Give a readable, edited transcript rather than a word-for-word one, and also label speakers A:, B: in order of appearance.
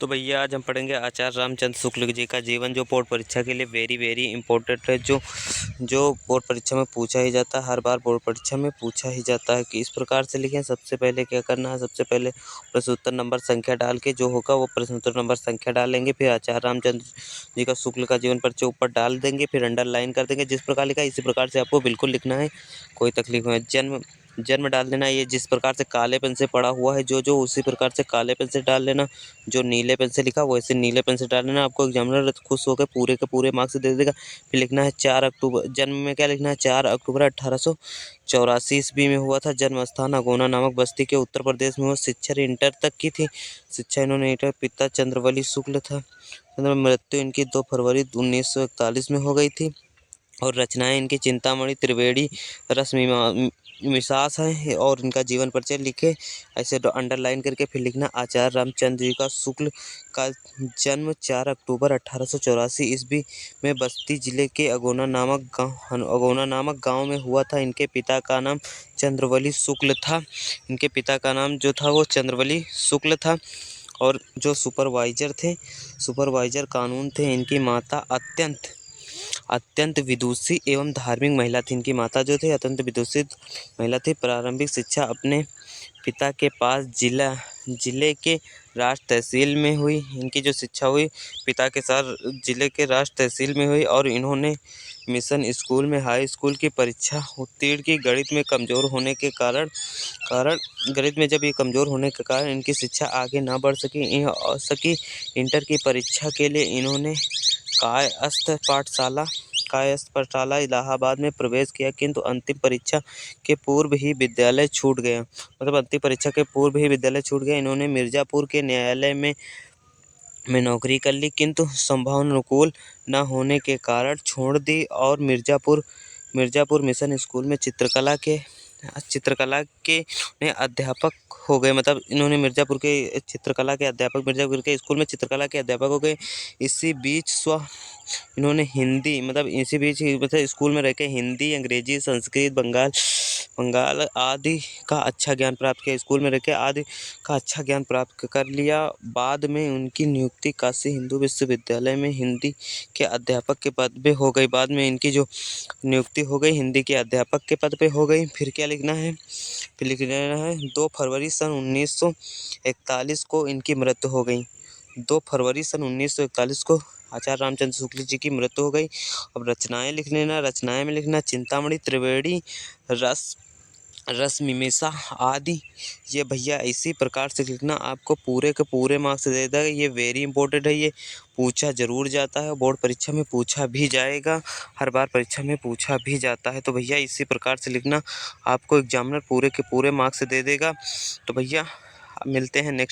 A: तो भैया आज हम पढ़ेंगे आचार्य रामचंद्र शुक्ल जी का जीवन, जो बोर्ड परीक्षा के लिए वेरी वेरी इंपॉर्टेंट है, जो बोर्ड परीक्षा में पूछा ही जाता है। हर बार बोर्ड परीक्षा में पूछा ही जाता है कि इस प्रकार से लिखें। सबसे पहले क्या करना है, सबसे पहले प्रश्नोत्तर नंबर संख्या डाल के जो होगा वो प्रश्नोत्तर नंबर संख्या डालेंगे। फिर आचार्य रामचंद्र जी का शुक्ल का जीवन परिचय ऊपर डाल देंगे, फिर अंडरलाइन कर देंगे। जिस प्रकार लिखा है इसी प्रकार से आपको बिल्कुल लिखना है, कोई तकलीफ नहीं। जन्म डाल देना, ये जिस प्रकार से काले पेन से पढ़ा हुआ है जो उसी प्रकार से काले पेन से डाल लेना। जो नीले पेन से लिखा वैसे नीले पेन से डाल लेना। आपको एग्जामिनर खुश होकर पूरे के पूरे मार्क्स दे देगा। फिर लिखना है 4 अक्टूबर। जन्म में क्या लिखना है, 4 अक्टूबर 1884 ईस्वी में हुआ था। जन्म स्थान अगोना नामक बस्ती के उत्तर प्रदेश में हुआ। शिक्षा इंटर तक की थी। शिक्षा इन्होंने इंटर। पिता चंद्रवली शुक्ल था। मृत्यु इनकी 2 फरवरी 1941 में हो गई थी। और रचनाएं इनकी चिंतामणि, त्रिवेणी, रश्मिमिसास है। और इनका जीवन परिचय लिखे, ऐसे अंडरलाइन करके फिर लिखना आचार्य रामचंद्र जी का शुक्ल का जन्म 4 अक्टूबर 1884 ईस्वी में बस्ती जिले के अगोना नामक गांव में हुआ था। इनके पिता का नाम चंद्रवली शुक्ल था। इनके पिता का नाम जो था वो चंद्रवली शुक्ल था। और जो सुपरवाइजर कानून थे, इनकी माता अत्यंत विदुषी एवं धार्मिक महिला थी। इनकी माता जो थी अत्यंत विदुषी महिला थी। प्रारंभिक शिक्षा अपने पिता के पास जिले के राष्ट्र तहसील में हुई। इनकी जो शिक्षा हुई पिता के साथ जिले के राष्ट्र तहसील में हुई। और इन्होंने मिशन स्कूल में हाई स्कूल की परीक्षा उत्तीर्ण की। गणित में कमज़ोर होने के कारण गणित में जब ये कमज़ोर होने के कारण इनकी शिक्षा आगे ना बढ़ सकी। इंटर की परीक्षा के लिए इन्होंने कायस्थ पाठशाला इलाहाबाद में प्रवेश किया, किंतु अंतिम परीक्षा के पूर्व ही विद्यालय छूट गया। इन्होंने मिर्ज़ापुर के न्यायालय में नौकरी कर ली, किंतु संभावनानुकूल न होने के कारण छोड़ दी। और मिर्ज़ापुर मिशन स्कूल में चित्रकला के अध्यापक हो गए। मतलब इन्होंने मिर्ज़ापुर के स्कूल में चित्रकला के अध्यापक हो गए। इसी बीच इन्होंने स्कूल में रहकर हिंदी, अंग्रेजी, संस्कृत, बंगाल आदि का अच्छा ज्ञान प्राप्त किया। स्कूल में रहकर आदि का अच्छा ज्ञान प्राप्त कर लिया। बाद में उनकी नियुक्ति काशी हिंदू विश्वविद्यालय में हिंदी के अध्यापक के पद पे हो गई। बाद में इनकी जो नियुक्ति हो गई हिंदी के अध्यापक के पद पे हो गई। फिर क्या लिखना है, 2 फरवरी सन 1941 को इनकी मृत्यु हो गई। 2 फरवरी सन 1941 को आचार्य रामचंद्र शुक्ल जी की मृत्यु हो गई। अब रचनाएं लिख लेना। रचनाएं में लिखना चिंतामणि, त्रिवेणी, रश्मिमिसा आदि। ये भैया इसी प्रकार से लिखना, आपको पूरे के पूरे मार्क्स दे देगा। ये वेरी इंपॉर्टेंट है, ये पूछा जरूर जाता है। बोर्ड परीक्षा में पूछा भी जाएगा, हर बार परीक्षा में पूछा भी जाता है। तो भैया इसी प्रकार से लिखना, आपको एग्जामिनर पूरे के पूरे मार्क्स दे देगा। तो भैया मिलते हैं नेक्स्ट